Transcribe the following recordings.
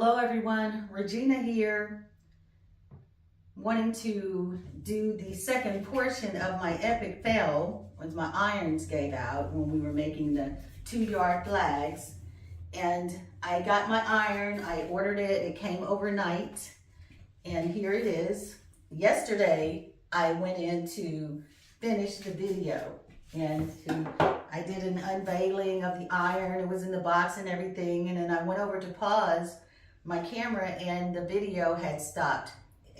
Hello everyone, Regina here, wanting to do the second portion of my epic fail when my irons gave out when we were making the 2-yard flags. And I got my iron, I ordered it, it came overnight, and here it is. Yesterday, I went in to finish the video and I did an unveiling of the iron. It was in the box and everything, and then I went over to pause my camera and the video had stopped,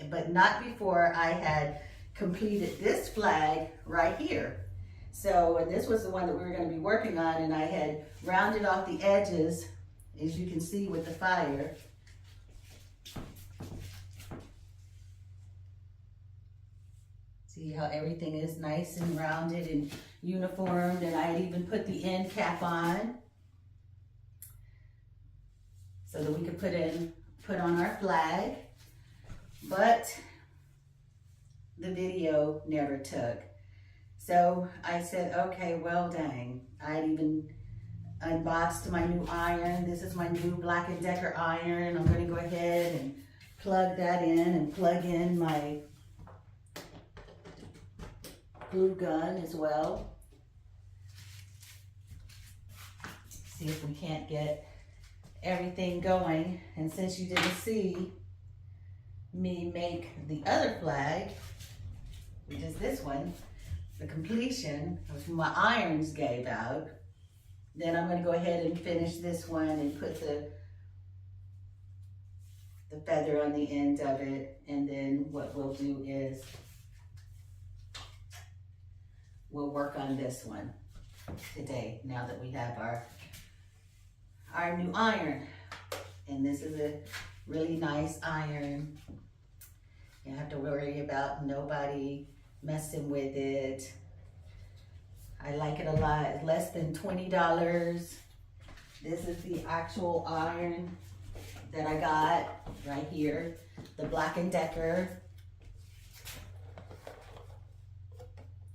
but not before I had completed this flag right here. So, and this was the one that we were going to be working on, and I had rounded off the edges, as you can see with the fire. See how everything is nice and rounded and uniformed, and I had even put the end cap on so that we could put on our flag. But the video never took. So I said, okay, well dang. I had even unboxed my new iron. This is my new Black & Decker iron. I'm gonna go ahead and plug that in and plug in my glue gun as well. See if we can't get everything going. And since you didn't see me make the other flag, which is this one, the completion, which my irons gave out, then I'm going to go ahead and finish this one and put the feather on the end of it. And then what we'll do is we'll work on this one today, now that we have our new iron. And this is a really nice iron. You don't have to worry about nobody messing with it. I like it a lot. It's less than $20. This is the actual iron that I got right here, the Black & Decker.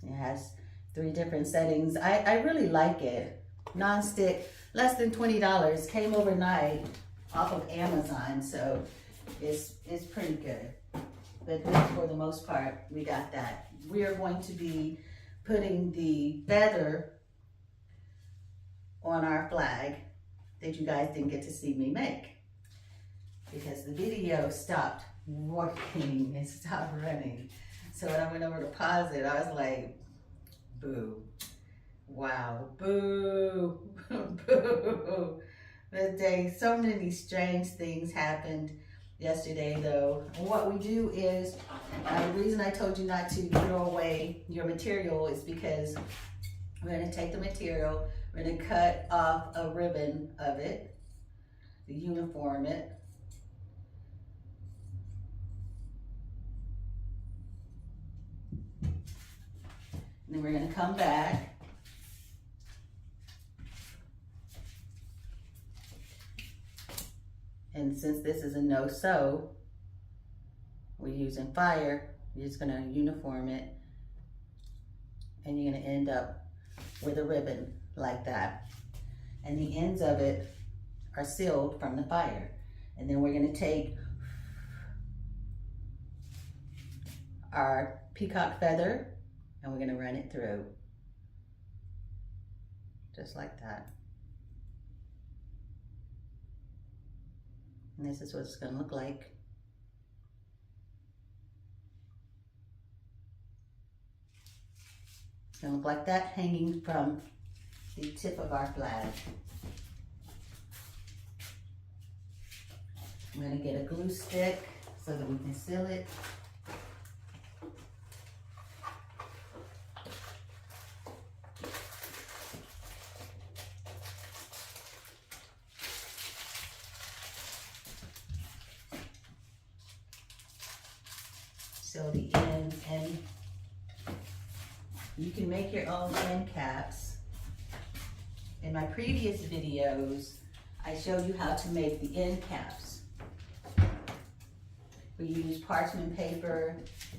It has 3 different settings. I really like it. Non-stick, less than $20. Came overnight off of Amazon, so it's pretty good. But for the most part, we got that. We are going to be putting the feather on our flag that you guys didn't get to see me make because the video stopped working and stopped running. So when I went over to pause it, I was like, boo. Wow, boo, boo. But dang, so many strange things happened yesterday though. And what we do is, the reason I told you not to throw away your material is because we're gonna take the material, we're gonna cut off a ribbon of it, uniform it. And then we're gonna come back and since this is a no-sew, we're using fire, you're just gonna uniform it and you're gonna end up with a ribbon like that. And the ends of it are sealed from the fire. And then we're gonna take our peacock feather and we're gonna run it through, just like that. And this is what it's gonna look like. It's gonna look like that hanging from the tip of our flag. I'm gonna get a glue stick so that we can seal it. So the ends, and you can make your own end caps. In my previous videos, I showed you how to make the end caps. We use parchment paper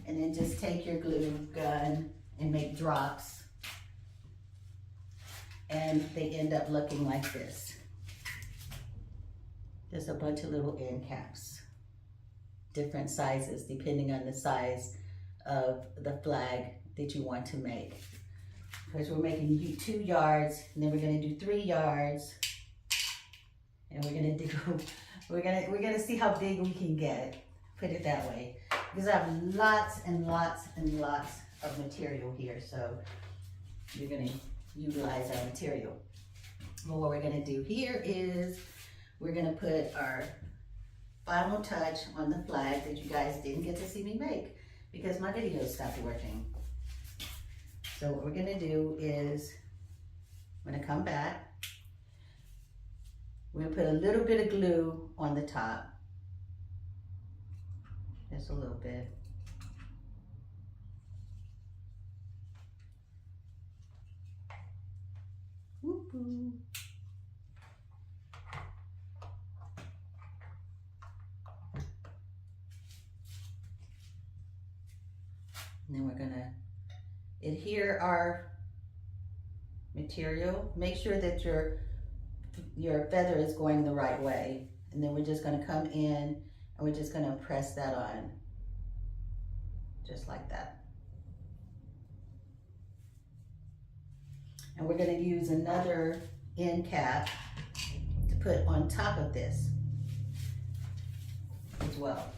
and then just take your glue gun and make drops. And they end up looking like this. There's a bunch of little end caps, different sizes depending on the size of the flag that you want to make. Because we're making 2 yards, and then we're gonna do 3 yards, and we're gonna see how big we can get. Put it that way, because I have lots and lots and lots of material here, so you're gonna utilize our material. Well, what we're gonna do here is we're gonna put our final touch on the flag that you guys didn't get to see me make because my video stopped working. So what we're gonna do is, I'm gonna come back. We're gonna put a little bit of glue on the top. Just a little bit. Whoop-hoo. And then we're gonna adhere our material. Make sure that your feather is going the right way. And then we're just gonna come in and we're just gonna press that on. Just like that. And we're gonna use another end cap to put on top of this as well.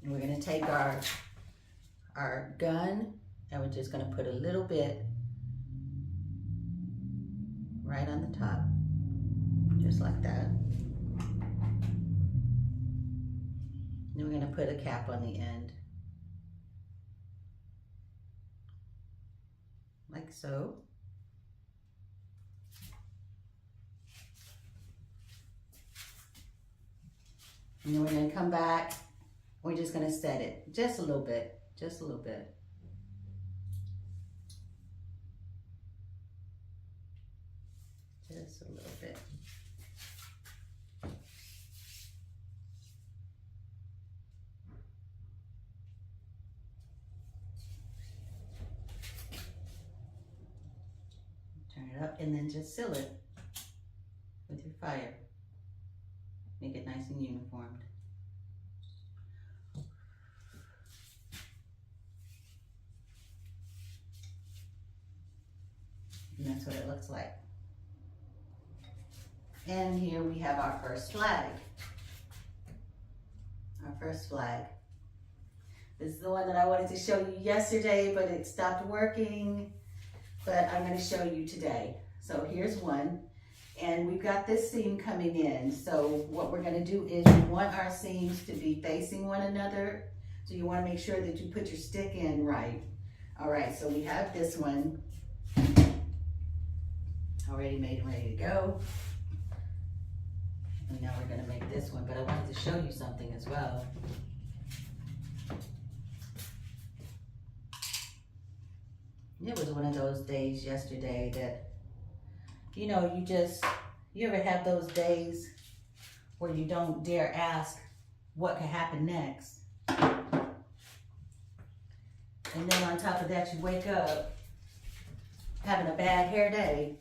And we're gonna take our gun and we're just gonna put a little bit right on the top, just like that. Then we're gonna put a cap on the end, like so. And then we're gonna come back. We're just gonna set it just a little bit, just a little bit. Just a little bit. Turn it up and then just seal it with your fire. Make it nice and uniformed. And that's what it looks like. And here we have our first flag. Our first flag. This is the one that I wanted to show you yesterday, but it stopped working. But I'm going to show you today. So here's one. And we've got this seam coming in. So what we're going to do is we want our seams to be facing one another. So you want to make sure that you put your stick in right. All right, so we have this one already made and ready to go. And now we're gonna make this one, but I wanted to show you something as well. It was one of those days yesterday that, you know, you ever have those days where you don't dare ask what could happen next? And then on top of that, you wake up having a bad hair day.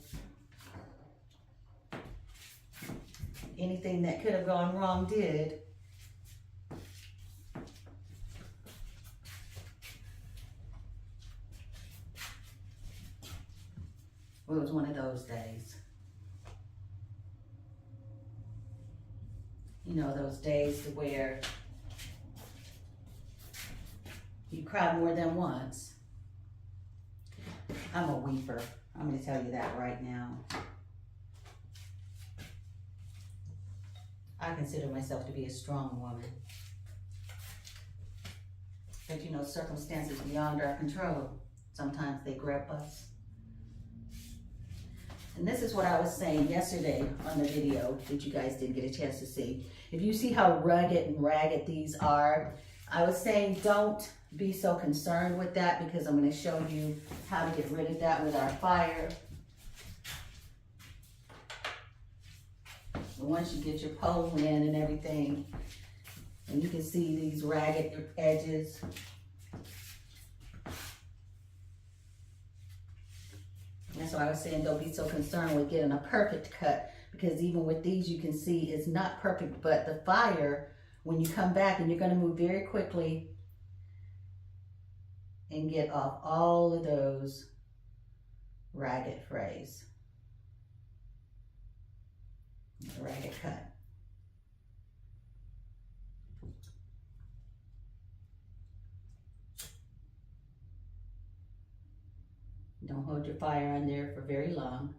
Anything that could have gone wrong did. Well, it was one of those days. You know, those days to where you cry more than once. I'm a weeper. I'm going to tell you that right now. I consider myself to be a strong woman. But you know, circumstances beyond our control, sometimes they grip us. And this is what I was saying yesterday on the video that you guys didn't get a chance to see. If you see how rugged and ragged these are, I was saying don't be so concerned with that because I'm going to show you how to get rid of that with our fire. Once you get your pole in and everything, and you can see these ragged edges. so I was saying don't be so concerned with getting a perfect cut, because even with these you can see it's not perfect, but the fire, when you come back, and you're going to move very quickly and get off all of those ragged frays, ragged cut. Don't hold your fire on there for very long.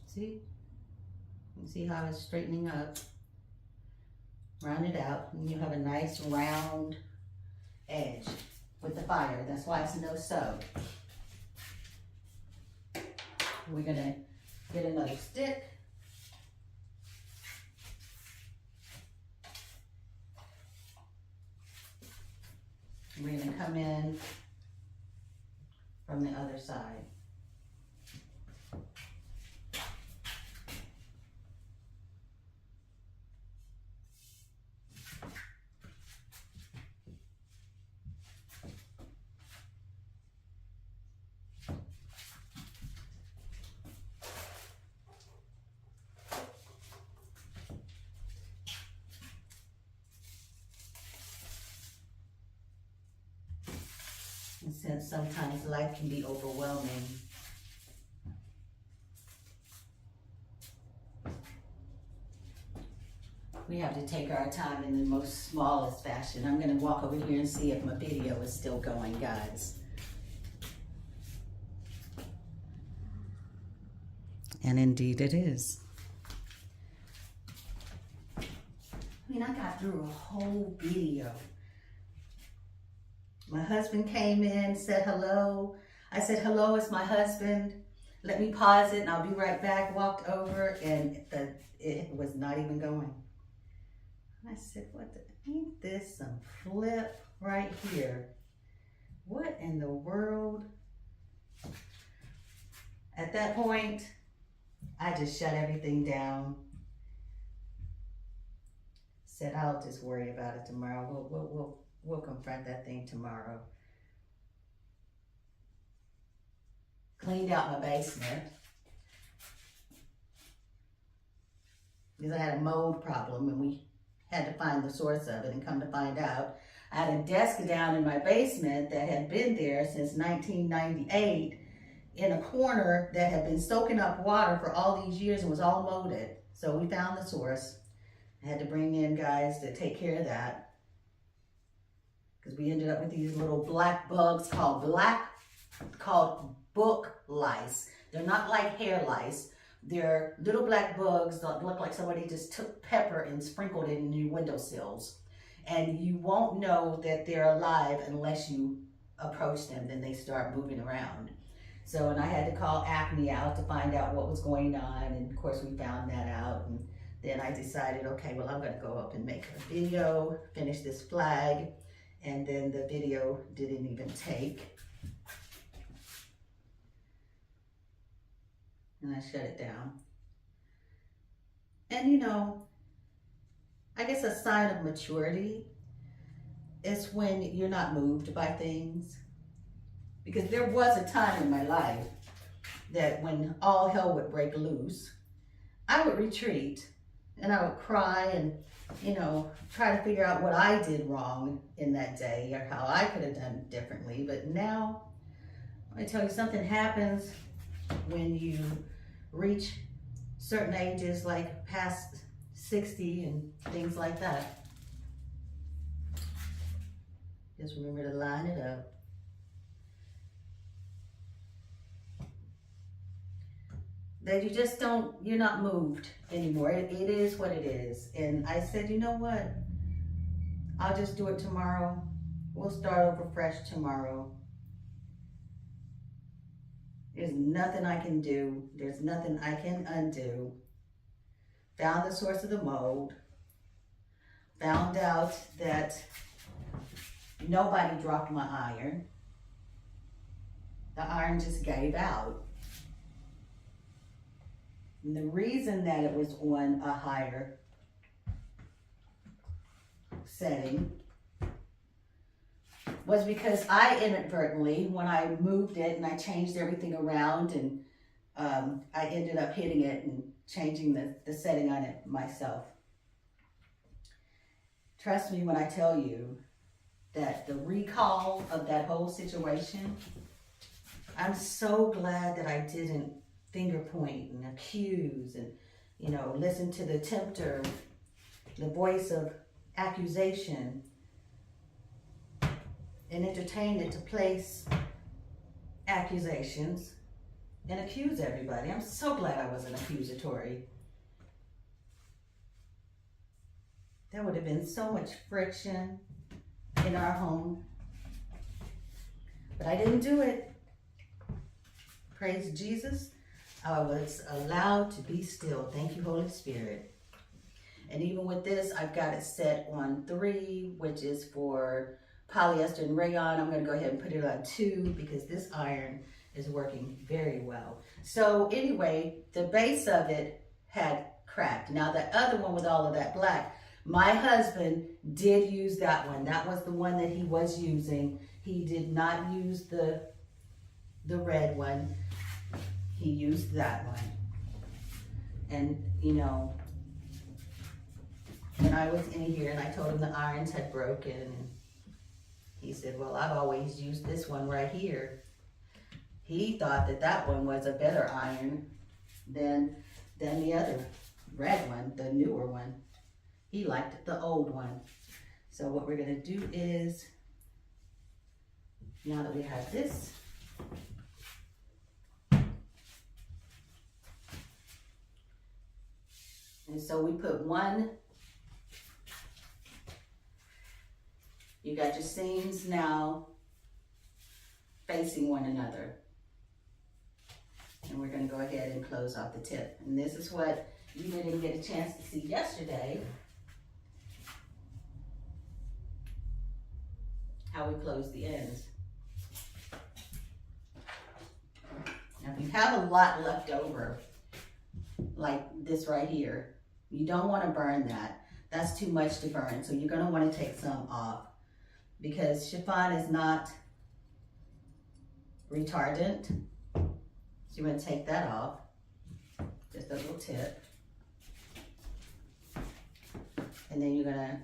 See? You see how it's straightening up? Round it out, and you have a nice round edge with the fire. That's why it's no sew. We're gonna get another stick. We're gonna come in from the other side. And since sometimes life can be overwhelming, we have to take our time in the most smallest fashion. I'm gonna walk over here and see if my video is still going, guys. And indeed it is. I mean, I got through a whole video. My husband came in, said hello. I said, hello, it's my husband. Let me pause it and I'll be right back. Walked over and it was not even going. I said, ain't this some flip right here? What in the world? At that point, I just shut everything down. Said, I'll just worry about it tomorrow. We'll confront that thing tomorrow. Cleaned out my basement, because I had a mold problem and we had to find the source of it, and come to find out, I had a desk down in my basement that had been there since 1998 in a corner that had been soaking up water for all these years and was all molded. So we found the source. I had to bring in guys to take care of that, because we ended up with these little black bugs called book lice. They're not like hair lice. They're little black bugs that look like somebody just took pepper and sprinkled it in your windowsills. And you won't know that they're alive unless you approach them. Then they start moving around. So, and I had to call Acme out to find out what was going on. And of course we found that out. And then I decided, okay, well, I'm gonna go up and make a video, finish this flag. And then the video didn't even take. And I shut it down. And you know, I guess a sign of maturity is when you're not moved by things. Because there was a time in my life that when all hell would break loose, I would retreat and I would cry and, you know, try to figure out what I did wrong in that day or how I could have done differently. But now, I tell you, something happens when you reach certain ages, like past 60 and things like that. Just remember to line it up. That you just don't, you're not moved anymore. It is what it is. And I said, you know what? I'll just do it tomorrow. We'll start over fresh tomorrow. There's nothing I can do. There's nothing I can undo. Found the source of the mold. Found out that nobody dropped my iron. The iron just gave out. And the reason that it was on a higher setting was because I inadvertently, when I moved it and I changed everything around, and I ended up hitting it and changing the setting on it myself. Trust me when I tell you that the recall of that whole situation, I'm so glad that I didn't finger point and accuse and, listen to the tempter, the voice of accusation, and entertain it to place accusations and accuse everybody. I'm so glad I wasn't accusatory. There would have been so much friction in our home. But I didn't do it. Praise Jesus. I was allowed to be still. Thank you, Holy Spirit. And even with this, I've got it set on 3, which is for polyester and rayon. I'm going to go ahead and put it on 2 because this iron is working very well. So anyway, the base of it had cracked. Now the other one with all of that black, my husband did use that one. That was the one that he was using. He did not use the red one. He used that one. And when I was in here and I told him the irons had broken, and he said, well, I've always used this one right here. He thought that one was a better iron than the other red one, the newer one. He liked the old one. So what we're gonna do is, now that we have this, and so we put one, you got your seams now facing one another. And we're gonna go ahead and close off the tip. And this is what you didn't get a chance to see yesterday, how we close the ends. Now if you have a lot left over, like this right here, you don't want to burn that. That's too much to burn, so you're going to want to take some off, because chiffon is not retardant. So you're going to take that off, just a little tip. And then you're going to,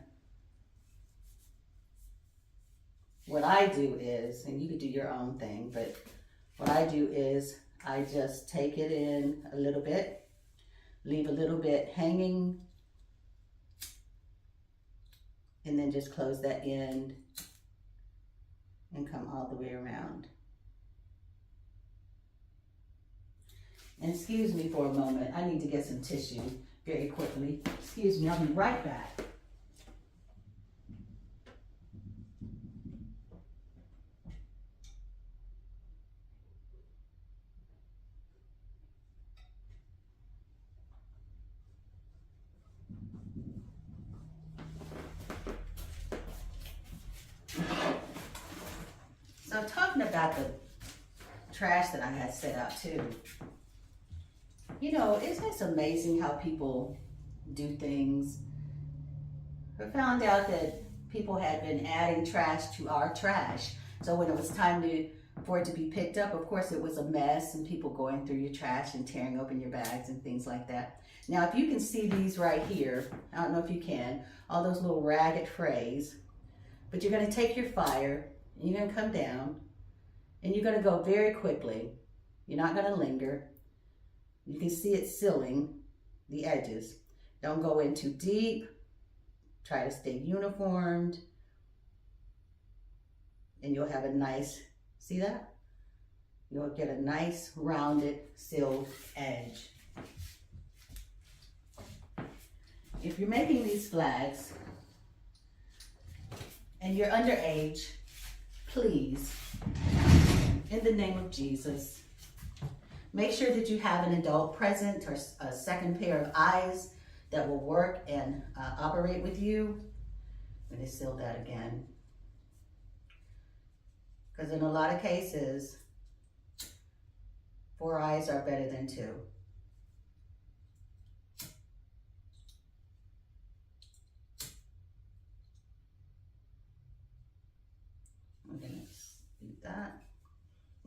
what I do is, and you could do your own thing, but what I do is I just take it in a little bit, leave a little bit hanging, and then just close that end and come all the way around. And excuse me for a moment, I need to get some tissue very quickly. Excuse me, I'll be right back. So talking about the trash that I had set out too, isn't it amazing how people do things? I found out that people had been adding trash to our trash. So when it was time for it to be picked up, of course it was a mess, and people going through your trash and tearing open your bags and things like that. Now if you can see these right here, I don't know if you can, all those little ragged frays, but you're gonna take your fire, and you're gonna come down, and you're gonna go very quickly. You're not gonna linger. You can see it sealing the edges. Don't go in too deep. Try to stay uniformed. And you'll have a nice, see that? You'll get a nice rounded sealed edge. If you're making these flags and you're underage, please, in the name of Jesus, make sure that you have an adult present or a second pair of eyes that will work and operate with you. I'm going to seal that again. Because in a lot of cases, 4 eyes are better than 2.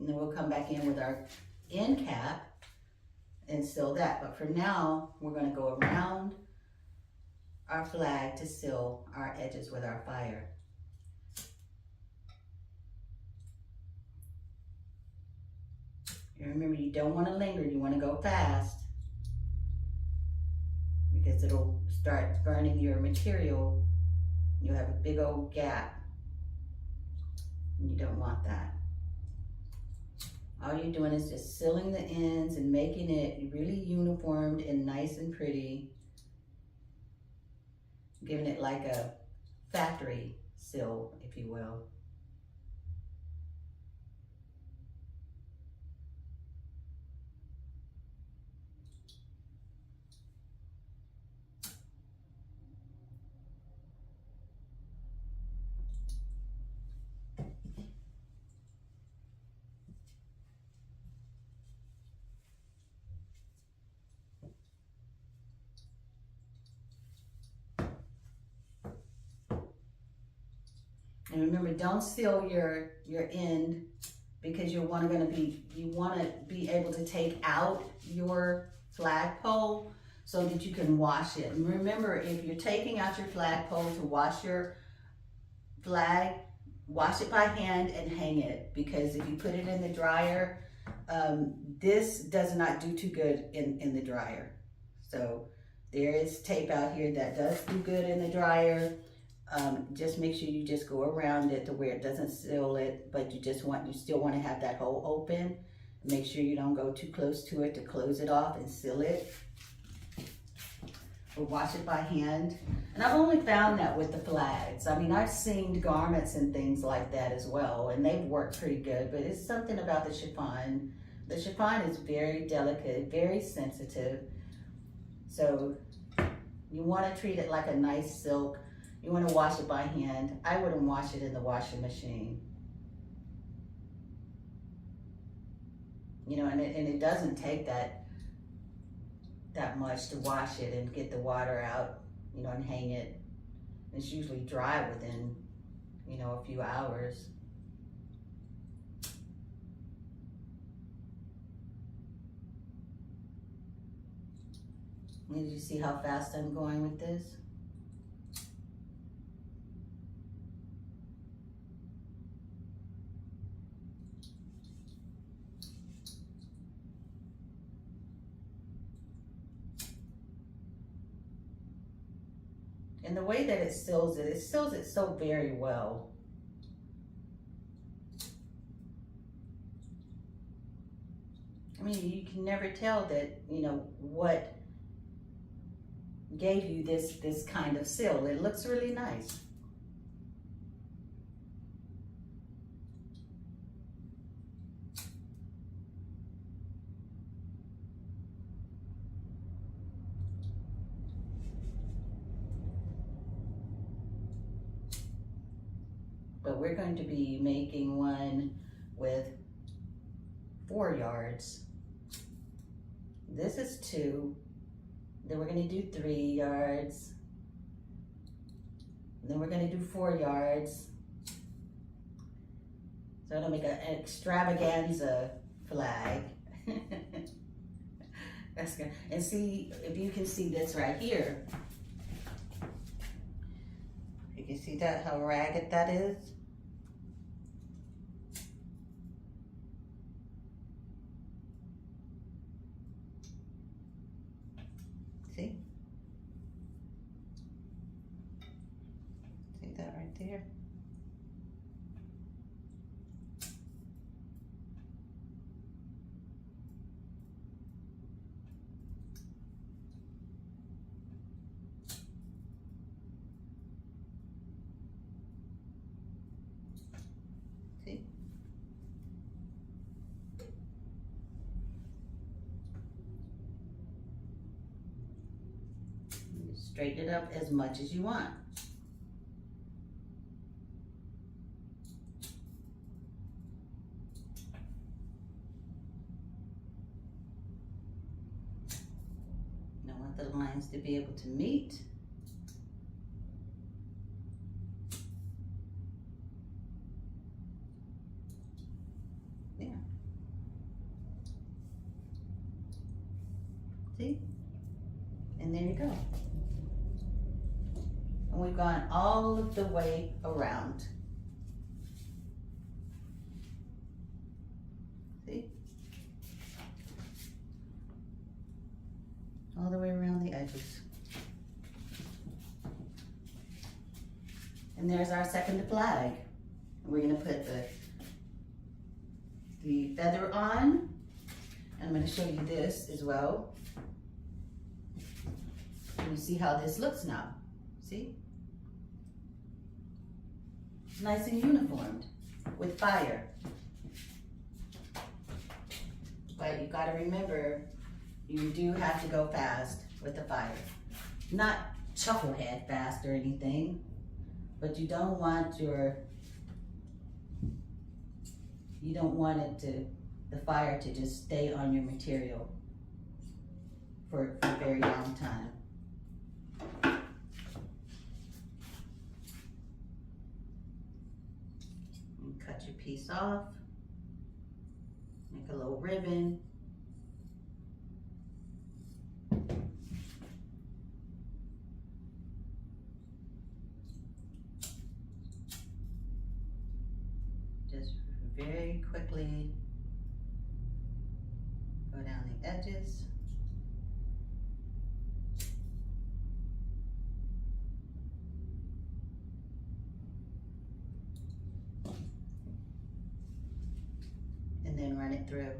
And then we'll come back in with our end cap and seal that. But for now, we're gonna go around our flag to seal our edges with our fire. And remember, you don't wanna linger, you wanna go fast because it'll start burning your material. You'll have a big old gap. And you don't want that. All you're doing is just sealing the ends and making it really uniformed and nice and pretty. Giving it like a factory seal, if you will. And remember, don't seal your end because you want to be able to take out your flagpole so that you can wash it. And remember, if you're taking out your flagpole to wash your flag, wash it by hand and hang it, because if you put it in the dryer, this does not do too good in the dryer. So there is tape out here that does do good in the dryer. Just make sure you just go around it to where it doesn't seal it, but you still want to have that hole open. Make sure you don't go too close to it to close it off and seal it. Or wash it by hand. And I've only found that with the flags. I mean, I've seamed garments and things like that as well, and they've worked pretty good, but it's something about the chiffon. The chiffon is very delicate, very sensitive. So you want to treat it like a nice silk. You want to wash it by hand. I wouldn't wash it in the washing machine. You know, and it doesn't take that much to wash it and get the water out, you know, and hang it. It's usually dry within, you know, a few hours. Did you see how fast I'm going with this? And the way that it seals it so very well. I mean, you can never tell that, you know, what gave you this kind of seal. It looks really nice. But we're going to be making one with 4 yards. This is 2. Then we're going to do 3 yards. Then we're going to do 4 yards. So it'll make an extravaganza flag. That's good. And see, if you can see this right here. You can see that, how ragged that is? See? See that right there? See? Straighten it up as much as you want. I want the lines to be able to meet. Yeah. you go. And we've gone all of the way around. See? All the way around the edges. And there's our second flag. We're gonna put the feather on. And I'm gonna show you this as well. You see how this looks now, see? Nice and uniformed with fire. But you gotta remember, you do have to go fast with the fire. Not chucklehead fast or anything, but you don't want the fire to just stay on your material for a very long time. And cut your piece off, make a little ribbon. Just very quickly go down the edges. And then run it through.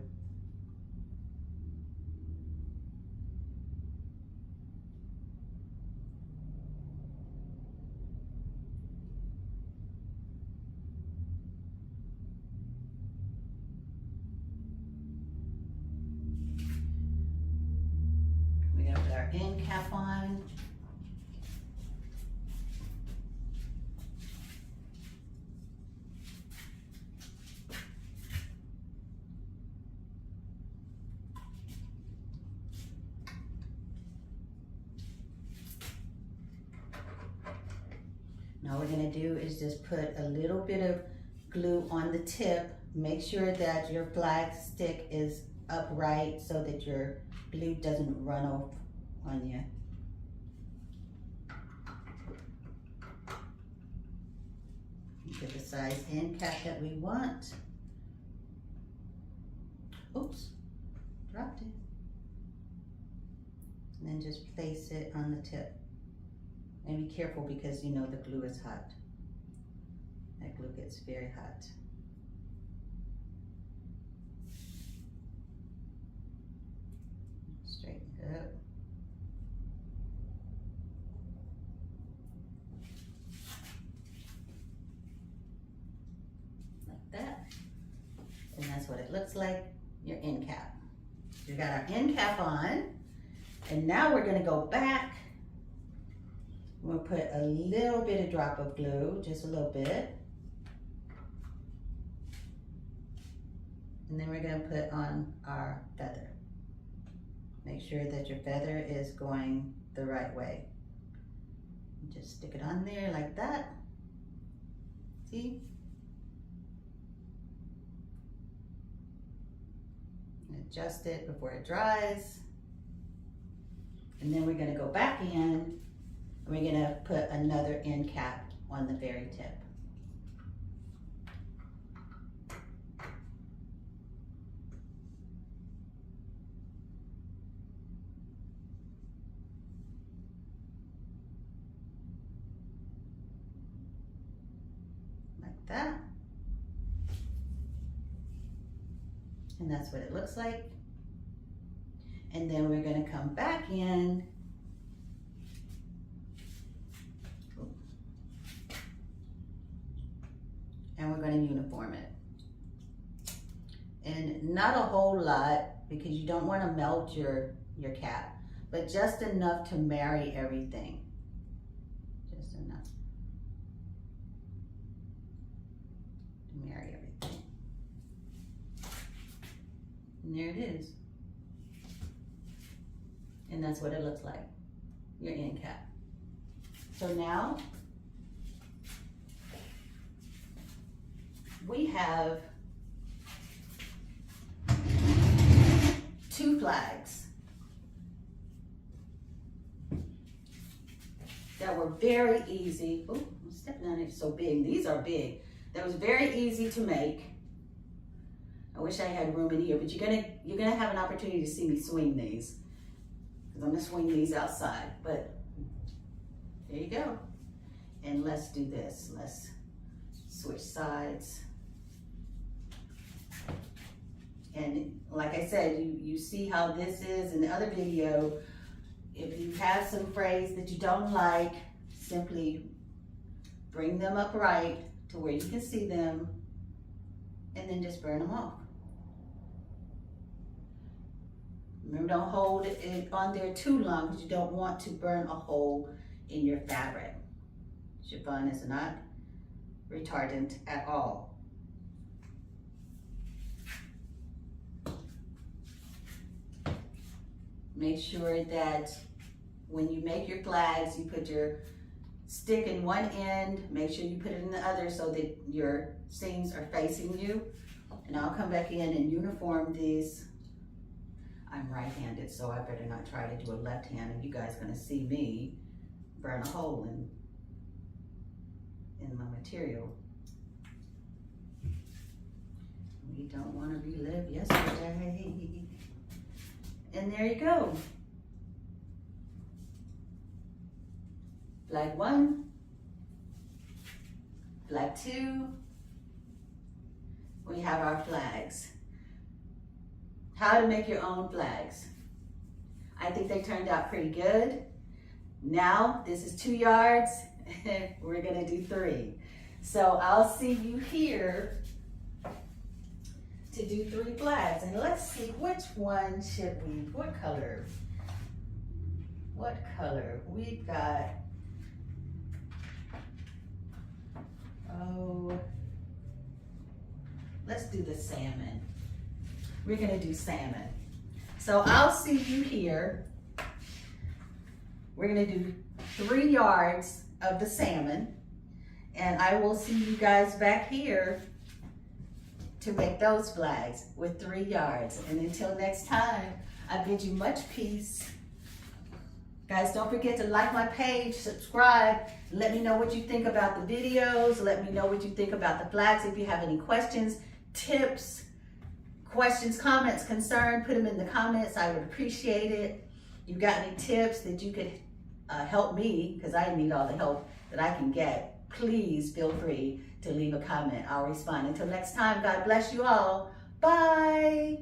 We got our end cap on. Now what we're gonna do is just put a little bit of glue on the tip. Make sure that your flag stick is upright so that your glue doesn't run off on you. Get the size end cap that we want. Oops, dropped it. And then just place it on the tip. And be careful because you know the glue is hot. That glue gets very hot. Straighten it up. Like that. And that's what it looks like, your end cap. We got our end cap on. And now we're gonna go back. We'll put a little bit of drop of glue, just a little bit. And then we're gonna put on our feather. Make sure that your feather is going the right way. Just stick it on there like that. See? And adjust it before it dries. And then we're gonna go back in. We're gonna put another end cap on the very tip. Like that. And that's what it looks like. And then we're gonna come back in and we're going to uniform it. And not a whole lot because you don't want to melt your cap, but just enough to marry everything. Just enough to marry everything. And there it is. And that's what it looks like, your end cap. So now we have 2 flags. that were very easy. Oh, I'm stepping on it so big. These are big. That was very easy to make. I wish I had room in here, but you're gonna have an opportunity to see me swing these, because I'm gonna swing these outside. But there you go. And let's do this. Let's switch sides. And like I said, you see how this is in the other video. If you have some frays that you don't like, simply bring them upright to where you can see them, and then just burn them off. Remember, don't hold it on there too long, because you don't want to burn a hole in your fabric. Chiffon is not retardant at all. Make sure that when you make your flags, you put your stick in one end, make sure you put it in the other so that your seams are facing you. And I'll come back in and uniform these. I'm right-handed, so I better not try to do a left hand, and you guys are gonna see me burn a hole in my material. We don't want to relive yesterday. And there you go. Flag 1, flag 2. We have our flags. How to make your own flags. I think they turned out pretty good. Now, this is 2 yards. We're gonna do 3. So I'll see you here to do 3 flags. And let's see, which one should we, what color? What color? We've got, oh, let's do the salmon. We're gonna do salmon. So I'll see you here. We're gonna do 3 yards of the salmon, and I will see you guys back here to make those flags with 3 yards. And until next time, I bid you much peace. Guys, don't forget to like my page, subscribe, let me know what you think about the videos, let me know what you think about the flags. If you have any questions, tips, questions, comments, concern, put them in the comments. I would appreciate it. You got any tips that you could help me, because I need all the help that I can get, please feel free to leave a comment. I'll respond. Until next time, God bless you all. Bye.